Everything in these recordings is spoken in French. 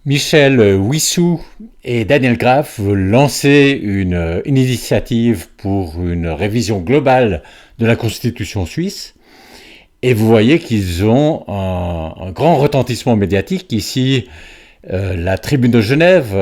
Michel Wissou et Daniel Graff veulent lancer une initiative pour une révision globale de la Constitution suisse. Et vous voyez qu'ils ont un grand retentissement médiatique. Ici, la Tribune de Genève,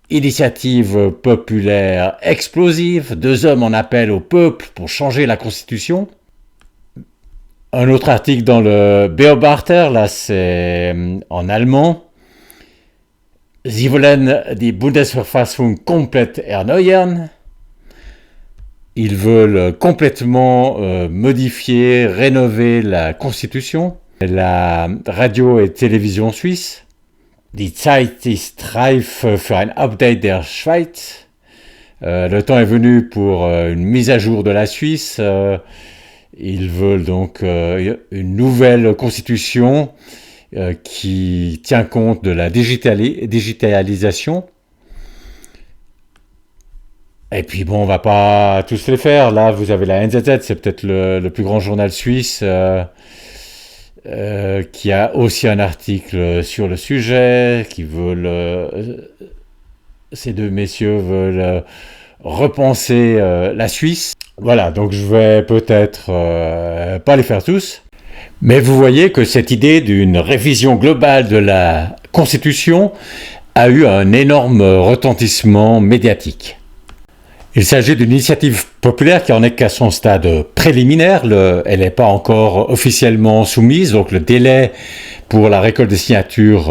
initiative populaire explosive, 2 hommes en appel au peuple pour changer la Constitution. Un autre article dans le Beobachter, là c'est en allemand. Sie wollen die Bundesverfassung komplett erneuern. Ils veulent complètement modifier, rénover la Constitution. La radio et télévision suisse. Die Zeit ist reif für ein Update der Schweiz. Le temps est venu pour une mise à jour de la Suisse. Ils veulent donc une nouvelle constitution qui tient compte de la digitalisation. Et puis bon, on va pas tous les faire. Là, vous avez la NZZ, c'est peut-être le plus grand journal suisse qui a aussi un article sur le sujet, qui veulent, ces 2 messieurs veulent repenser la Suisse. Voilà, donc je vais peut-être pas les faire tous. Mais vous voyez que cette idée d'une révision globale de la Constitution a eu un énorme retentissement médiatique. Il s'agit d'une initiative populaire qui en est qu'à son stade préliminaire. Elle n'est pas encore officiellement soumise, donc le délai pour la récolte des signatures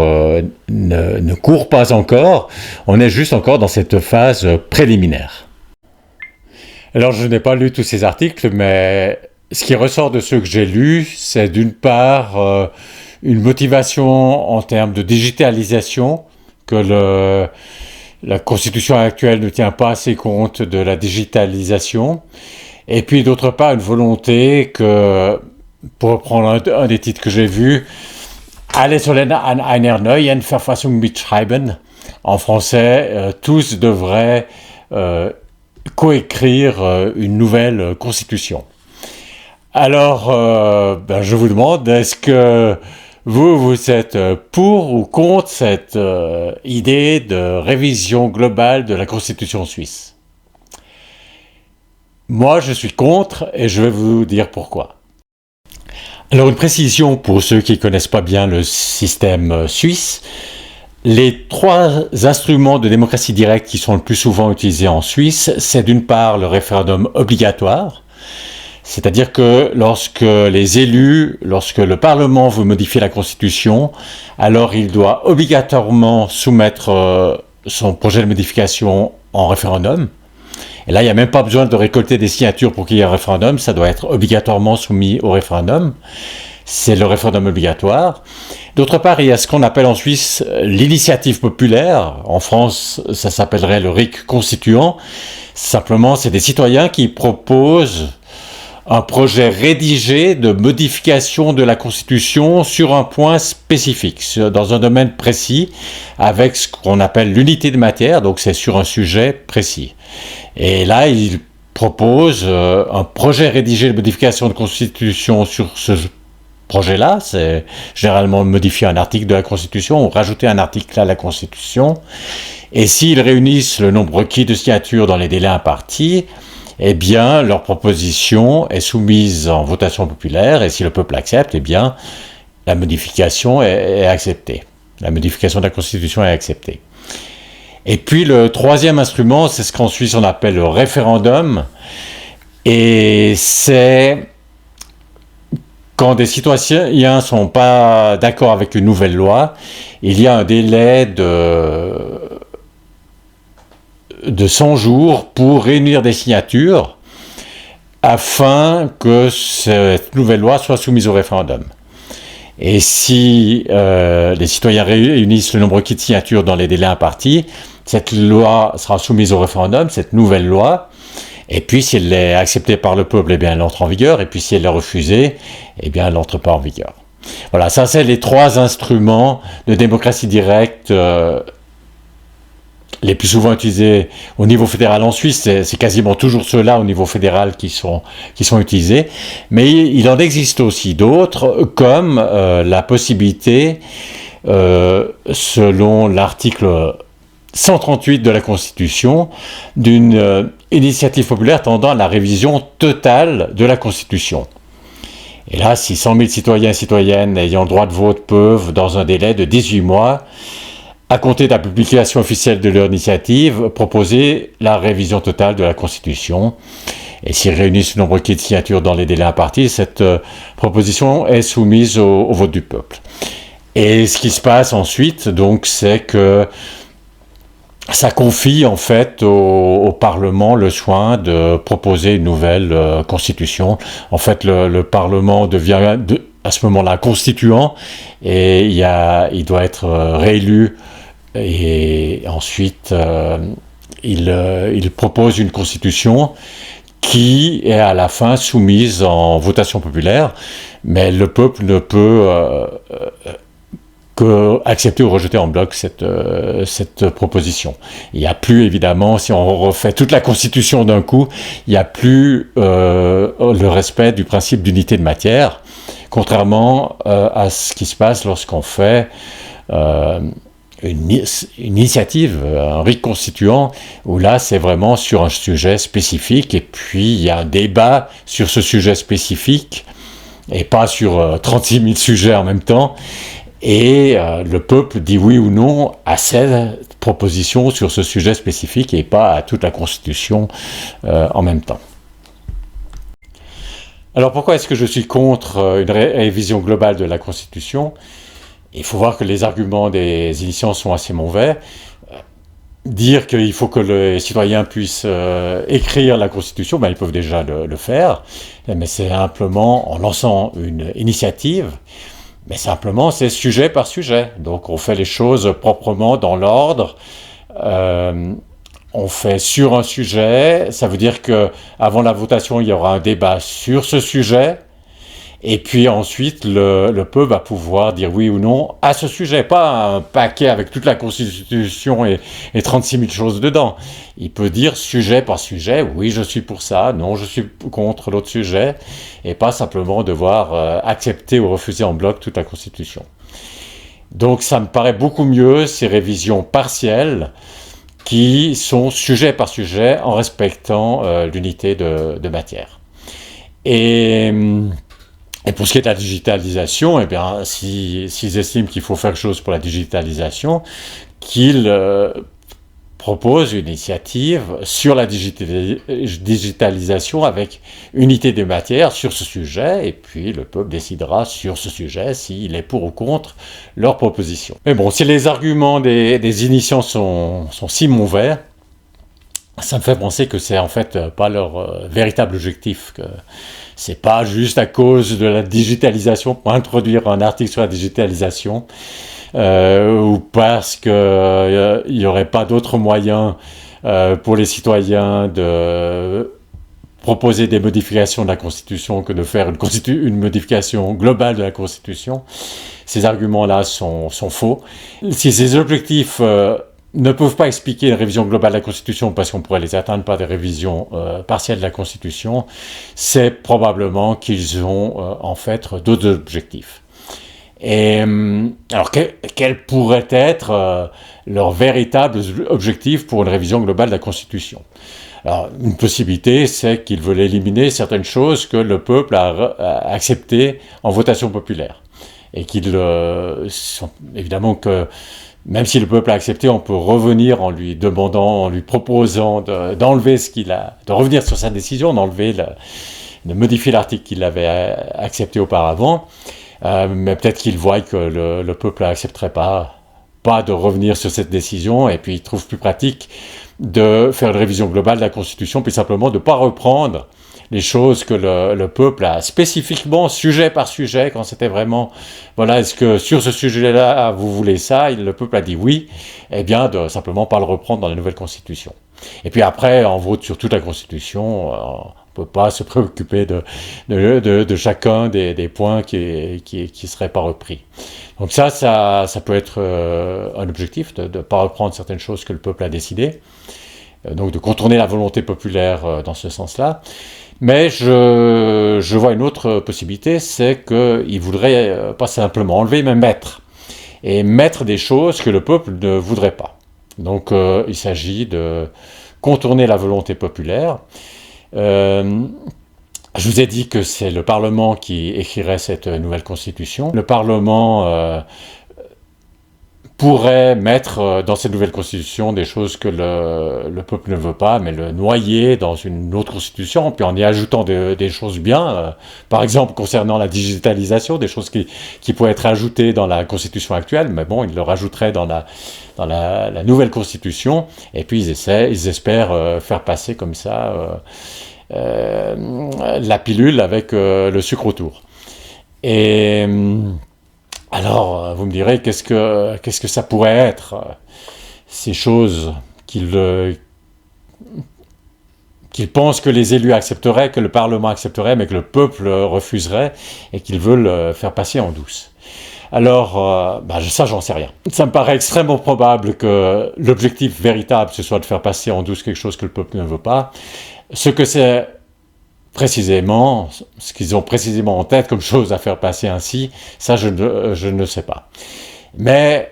ne court pas encore. On est juste encore dans cette phase préliminaire. Alors je n'ai pas lu tous ces articles, mais ce qui ressort de ceux que j'ai lus, c'est d'une part une motivation en termes de digitalisation, que la Constitution actuelle ne tient pas assez compte de la digitalisation, et puis d'autre part une volonté que, pour reprendre un des titres que j'ai vus, Alle sollen an einer neuen Verfassung mitschreiben. En français, tous devraient coécrire une nouvelle Constitution. Alors, je vous demande, est-ce que vous êtes pour ou contre cette idée de révision globale de la Constitution suisse? Moi, je suis contre et je vais vous dire pourquoi. Alors, une précision pour ceux qui ne connaissent pas bien le système suisse. Les 3 instruments de démocratie directe qui sont le plus souvent utilisés en Suisse, c'est d'une part le référendum obligatoire. C'est-à-dire que lorsque le Parlement veut modifier la Constitution, alors il doit obligatoirement soumettre son projet de modification en référendum. Et là, il n'y a même pas besoin de récolter des signatures pour qu'il y ait un référendum, ça doit être obligatoirement soumis au référendum. C'est le référendum obligatoire. D'autre part, il y a ce qu'on appelle en Suisse l'initiative populaire. En France, ça s'appellerait le RIC constituant. Simplement, c'est des citoyens qui proposent un projet rédigé de modification de la Constitution sur un point spécifique, dans un domaine précis, avec ce qu'on appelle l'unité de matière, donc c'est sur un sujet précis. Et là, il propose un projet rédigé de modification de Constitution sur ce projet-là, c'est généralement modifier un article de la Constitution ou rajouter un article à la Constitution. Et s'ils réunissent le nombre requis de signatures dans les délais impartis, eh bien, leur proposition est soumise en votation populaire et si le peuple accepte, eh bien, la modification est acceptée. La modification de la Constitution est acceptée. Et puis, le 3e instrument, c'est ce qu'en Suisse on appelle le référendum. Et c'est quand des citoyens ne sont pas d'accord avec une nouvelle loi, il y a un délai de 100 jours pour réunir des signatures afin que cette nouvelle loi soit soumise au référendum. Et si les citoyens réunissent le nombre requis de signatures dans les délais impartis, cette loi sera soumise au référendum, cette nouvelle loi, et puis si elle est acceptée par le peuple, eh bien elle entre en vigueur, et puis si elle est refusée, eh bien elle n'entre pas en vigueur. Voilà, ça c'est les 3 instruments de démocratie directe les plus souvent utilisés au niveau fédéral en Suisse, c'est quasiment toujours ceux-là au niveau fédéral qui sont utilisés, mais il en existe aussi d'autres, comme la possibilité selon l'article 138 de la Constitution, d'une initiative populaire tendant à la révision totale de la Constitution. Et là, si 100 000 citoyens et citoyennes ayant le droit de vote peuvent, dans un délai de 18 mois, à compter de la publication officielle de leur initiative, proposer la révision totale de la Constitution. Et s'ils réunissent le nombre requis de signatures dans les délais impartis, cette proposition est soumise au vote du peuple. Et ce qui se passe ensuite, donc, c'est que ça confie en fait au Parlement le soin de proposer une nouvelle constitution. En fait, le Parlement devient à ce moment-là constituant et il doit être réélu et ensuite il propose une constitution qui est à la fin soumise en votation populaire, mais le peuple ne peut accepter ou rejeter en bloc cette proposition. Il n'y a plus, évidemment, si on refait toute la Constitution d'un coup, il n'y a plus le respect du principe d'unité de matière, contrairement à ce qui se passe lorsqu'on fait une initiative, un rite constituant, où là c'est vraiment sur un sujet spécifique, et puis il y a un débat sur ce sujet spécifique, et pas sur 36 000 sujets en même temps, et le peuple dit oui ou non à cette proposition sur ce sujet spécifique et pas à toute la Constitution en même temps. Alors pourquoi est-ce que je suis contre une révision globale de la Constitution ? Il faut voir que les arguments des initiants sont assez mauvais. Dire qu'il faut que les citoyens puissent écrire la Constitution, ben ils peuvent déjà le faire, mais c'est simplement en lançant une initiative. Mais simplement, c'est sujet par sujet. Donc, on fait les choses proprement dans l'ordre. On fait sur un sujet. Ça veut dire que avant la votation, il y aura un débat sur ce sujet. Et puis ensuite, le peuple va pouvoir dire oui ou non à ce sujet. Pas un paquet avec toute la Constitution et 36 000 choses dedans. Il peut dire sujet par sujet, oui, je suis pour ça, non, je suis contre l'autre sujet, et pas simplement devoir accepter ou refuser en bloc toute la Constitution. Donc ça me paraît beaucoup mieux, ces révisions partielles, qui sont sujet par sujet en respectant l'unité de matière. Et pour ce qui est de la digitalisation, eh bien, s'ils estiment qu'il faut faire quelque chose pour la digitalisation, qu'ils proposent une initiative sur la digitalisation avec unité de matière sur ce sujet, et puis le peuple décidera sur ce sujet s'il est pour ou contre leur proposition. Mais bon, si les arguments des initiants sont si mauvais, ça me fait penser que c'est en fait pas leur véritable objectif, que c'est pas juste à cause de la digitalisation, pour introduire un article sur la digitalisation, ou parce qu'il n'y aurait pas d'autres moyens pour les citoyens de proposer des modifications de la Constitution que de faire une modification globale de la Constitution. Ces arguments-là sont faux. Si ces objectifs ne peuvent pas expliquer une révision globale de la Constitution parce qu'on pourrait les atteindre par des révisions partielles de la Constitution, c'est probablement qu'ils ont en fait d'autres objectifs. Et alors quel pourrait être leur véritable objectif pour une révision globale de la Constitution ? Alors une possibilité, c'est qu'ils veulent éliminer certaines choses que le peuple a acceptées en votation populaire. Et qu'ils sont évidemment que même si le peuple a accepté, on peut revenir en lui demandant, en lui proposant d'enlever ce qu'il a, de revenir sur sa décision, de modifier l'article qu'il avait accepté auparavant. Mais peut-être qu'il voit que le peuple n'accepterait pas de revenir sur cette décision, et puis il trouve plus pratique de faire une révision globale de la Constitution, puis simplement de ne pas reprendre les choses que le peuple a spécifiquement, sujet par sujet, quand c'était vraiment, voilà, est-ce que sur ce sujet-là, vous voulez ça, le peuple a dit oui, eh bien, de simplement pas le reprendre dans la nouvelle Constitution. Et puis après, on vote sur toute la Constitution, on ne peut pas se préoccuper de chacun des points qui seraient pas repris. Donc ça peut être un objectif, de ne pas reprendre certaines choses que le peuple a décidées, donc de contourner la volonté populaire dans ce sens-là. Mais je vois une autre possibilité, c'est qu'ils voudraient pas simplement enlever, mais mettre. et mettre des choses que le peuple ne voudrait pas. Donc il s'agit de contourner la volonté populaire. Je vous ai dit que c'est le Parlement qui écrirait cette nouvelle constitution. Le Parlement pourrait mettre dans cette nouvelle constitution des choses que le peuple ne veut pas, mais le noyer dans une autre constitution, puis en y ajoutant des choses bien, par exemple concernant la digitalisation, des choses qui pourraient être ajoutées dans la constitution actuelle, mais bon, ils le rajouteraient dans la nouvelle constitution, et puis ils espèrent faire passer comme ça la pilule avec le sucre autour. Et alors, vous me direz, qu'est-ce que ça pourrait être, ces choses qu'ils pensent que les élus accepteraient, que le Parlement accepterait, mais que le peuple refuserait, et qu'ils veulent faire passer en douce. Alors, ça, j'en sais rien. Ça me paraît extrêmement probable que l'objectif véritable, ce soit de faire passer en douce quelque chose que le peuple ne veut pas. Ce que c'est précisément, ce qu'ils ont précisément en tête comme chose à faire passer ainsi, ça je ne sais pas. Mais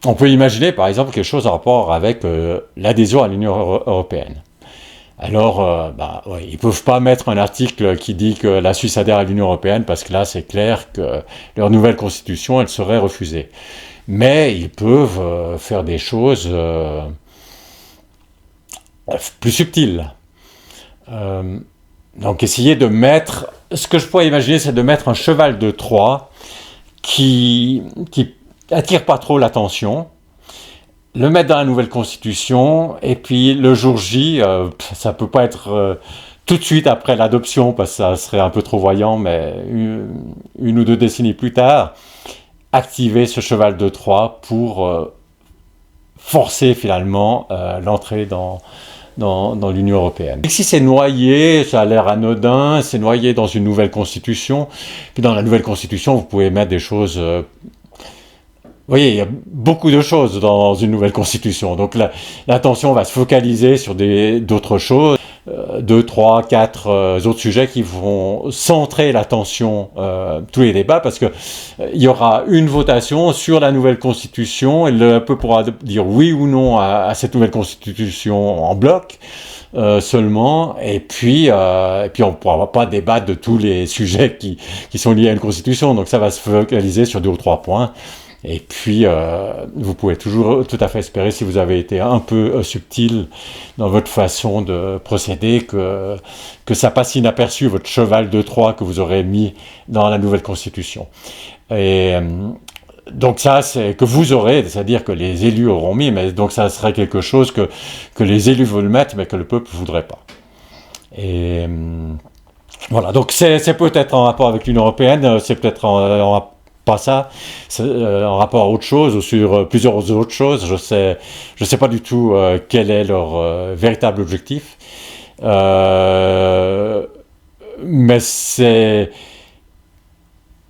on peut imaginer par exemple quelque chose en rapport avec l'adhésion à l'Union européenne. Alors, ils ne peuvent pas mettre un article qui dit que la Suisse adhère à l'Union européenne, parce que là c'est clair que leur nouvelle constitution, elle serait refusée. Mais ils peuvent faire des choses plus subtiles. Donc essayer de mettre, ce que je pourrais imaginer, c'est de mettre un cheval de Troie qui attire pas trop l'attention, le mettre dans la nouvelle constitution, et puis le jour J, ça peut pas être tout de suite après l'adoption, parce que ça serait un peu trop voyant, mais une ou deux décennies plus tard, activer ce cheval de Troie pour forcer finalement l'entrée dans l'Union européenne. Et si c'est noyé, ça a l'air anodin, c'est noyé dans une nouvelle constitution, puis dans la nouvelle constitution, vous pouvez mettre des choses... vous voyez, il y a beaucoup de choses dans une nouvelle constitution, donc l'attention va se focaliser sur d'autres choses, 2, 3, 4 autres sujets qui vont centrer l'attention, tous les débats, parce que il y aura une votation sur la nouvelle constitution, et le peuple pourra dire oui ou non à cette nouvelle constitution en bloc seulement, et puis on ne pourra pas débattre de tous les sujets qui sont liés à une constitution, donc ça va se focaliser sur 2 ou 3 points. Et puis, vous pouvez toujours tout à fait espérer, si vous avez été un peu subtil dans votre façon de procéder, que ça passe inaperçu, votre cheval de Troie que vous aurez mis dans la nouvelle constitution. Et donc ça, c'est que vous aurez, c'est-à-dire que les élus auront mis, mais donc ça serait quelque chose que les élus veulent mettre, mais que le peuple ne voudrait pas. Et voilà, donc c'est peut-être en rapport avec l'Union européenne, c'est peut-être pas ça, en rapport à autre chose ou sur plusieurs autres choses. Je sais pas du tout quel est leur véritable objectif, mais c'est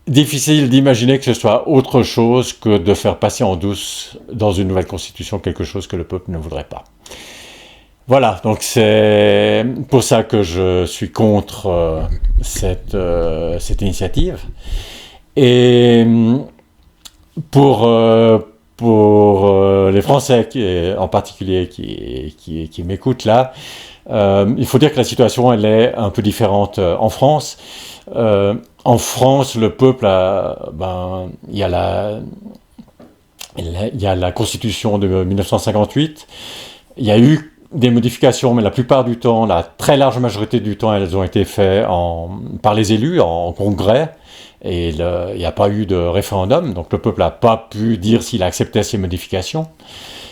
difficile d'imaginer que ce soit autre chose que de faire passer en douce dans une nouvelle constitution quelque chose que le peuple ne voudrait pas. Voilà, donc c'est pour ça que je suis contre cette initiative. Et pour les Français en particulier qui m'écoutent là, il faut dire que la situation elle est un peu différente en France. En France, le peuple il y a la Constitution de 1958. Il y a eu des modifications, mais la plupart du temps, la très large majorité du temps, elles ont été faites par les élus en congrès. Et il n'y a pas eu de référendum, donc le peuple n'a pas pu dire s'il acceptait ces modifications.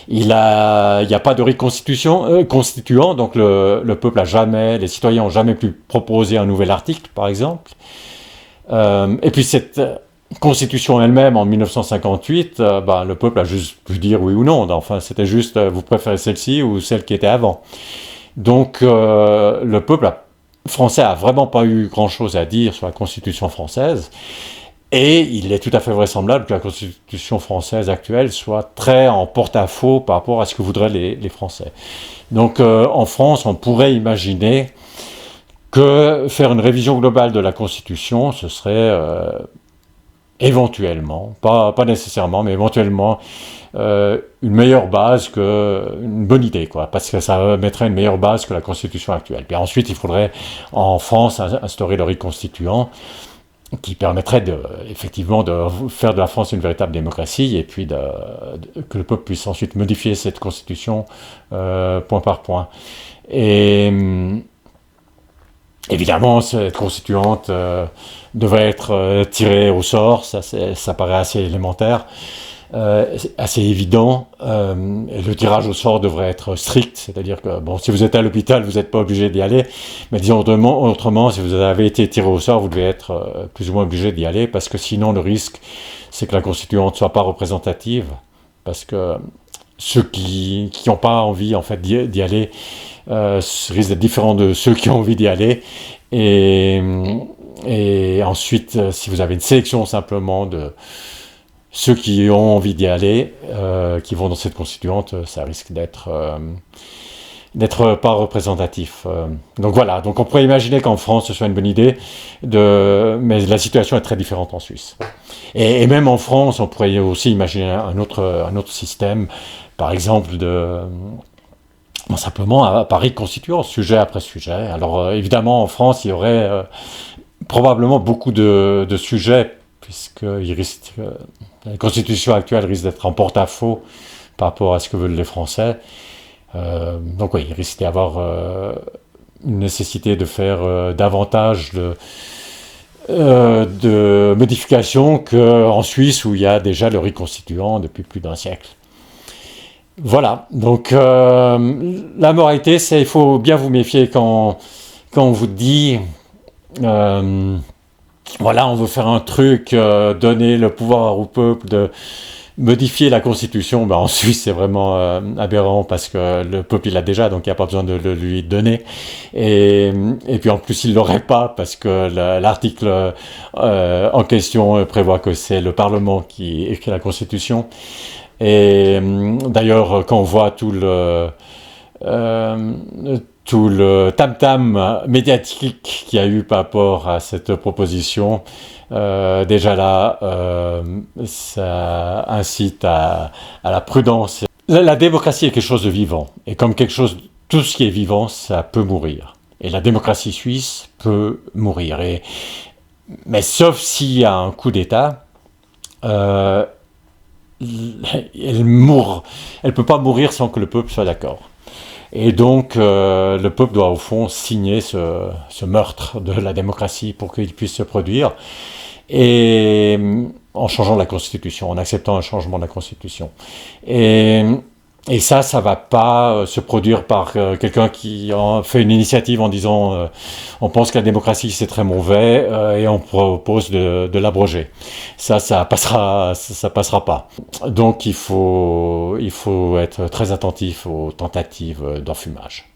Il n'y a pas de constituant, donc le peuple les citoyens n'ont jamais pu proposer un nouvel article, par exemple. Et puis cette constitution elle-même, en 1958, le peuple a juste pu dire oui ou non. Enfin, c'était juste, vous préférez celle-ci ou celle qui était avant. Donc le peuple français a vraiment pas eu grand-chose à dire sur la Constitution française, et il est tout à fait vraisemblable que la Constitution française actuelle soit très en porte-à-faux par rapport à ce que voudraient les Français. Donc en France, on pourrait imaginer que faire une révision globale de la Constitution, ce serait éventuellement, pas nécessairement, mais éventuellement, une meilleure base une bonne idée, quoi, parce que ça mettrait une meilleure base que la Constitution actuelle. Puis ensuite, il faudrait en France instaurer le rite constituant, qui permettrait effectivement de faire de la France une véritable démocratie, et puis que le peuple puisse ensuite modifier cette Constitution point par point. Et évidemment, cette constituante devrait être tirée au sort, ça paraît assez élémentaire, assez évident. Et le tirage au sort devrait être strict, c'est-à-dire que bon, si vous êtes à l'hôpital, vous n'êtes pas obligé d'y aller, mais disons autrement, si vous avez été tiré au sort, vous devez être plus ou moins obligé d'y aller, parce que sinon le risque, c'est que la constituante ne soit pas représentative, parce que ceux qui n'ont pas envie en fait d'y aller risquent d'être différents de ceux qui ont envie d'y aller. Et ensuite, si vous avez une sélection simplement de ceux qui ont envie d'y aller, qui vont dans cette constituante, ça risque d'être pas représentatif. Donc voilà, donc on pourrait imaginer qu'en France ce soit une bonne idée, mais la situation est très différente en Suisse. Et même en France, on pourrait aussi imaginer un autre système, par exemple simplement à Paris constituant, sujet après sujet. Alors évidemment en France il y aurait probablement beaucoup de sujets, puisque la constitution actuelle risque d'être en porte-à-faux par rapport à ce que veulent les Français. Donc oui, il risque d'y avoir une nécessité de faire davantage de modifications qu'en Suisse, où il y a déjà le rite constituant depuis plus d'un siècle. Voilà, donc la moralité, c'est il faut bien vous méfier quand on vous dit voilà, on veut faire un truc, donner le pouvoir au peuple de modifier la Constitution. Ben, en Suisse, c'est vraiment aberrant, parce que le peuple il l'a déjà, donc il n'y a pas besoin de le lui donner. Et puis en plus, il ne l'aurait pas, parce que l'article en question prévoit que c'est le Parlement qui écrit la Constitution. Et d'ailleurs, quand on voit tout le tam-tam médiatique qu'il y a eu par rapport à cette proposition, déjà là, ça incite à la prudence. La démocratie est quelque chose de vivant, et comme tout ce qui est vivant, ça peut mourir. Et la démocratie suisse peut mourir. Mais sauf s'il y a un coup d'État, elle peut pas mourir sans que le peuple soit d'accord. Et donc, le peuple doit au fond signer ce meurtre de la démocratie pour qu'il puisse se produire, et en changeant la Constitution, en acceptant un changement de la Constitution. Et ça va pas se produire par quelqu'un qui en fait une initiative en disant on pense que la démocratie c'est très mauvais et on propose de l'abroger. Ça passera pas. Donc il faut être très attentif aux tentatives d'enfumage.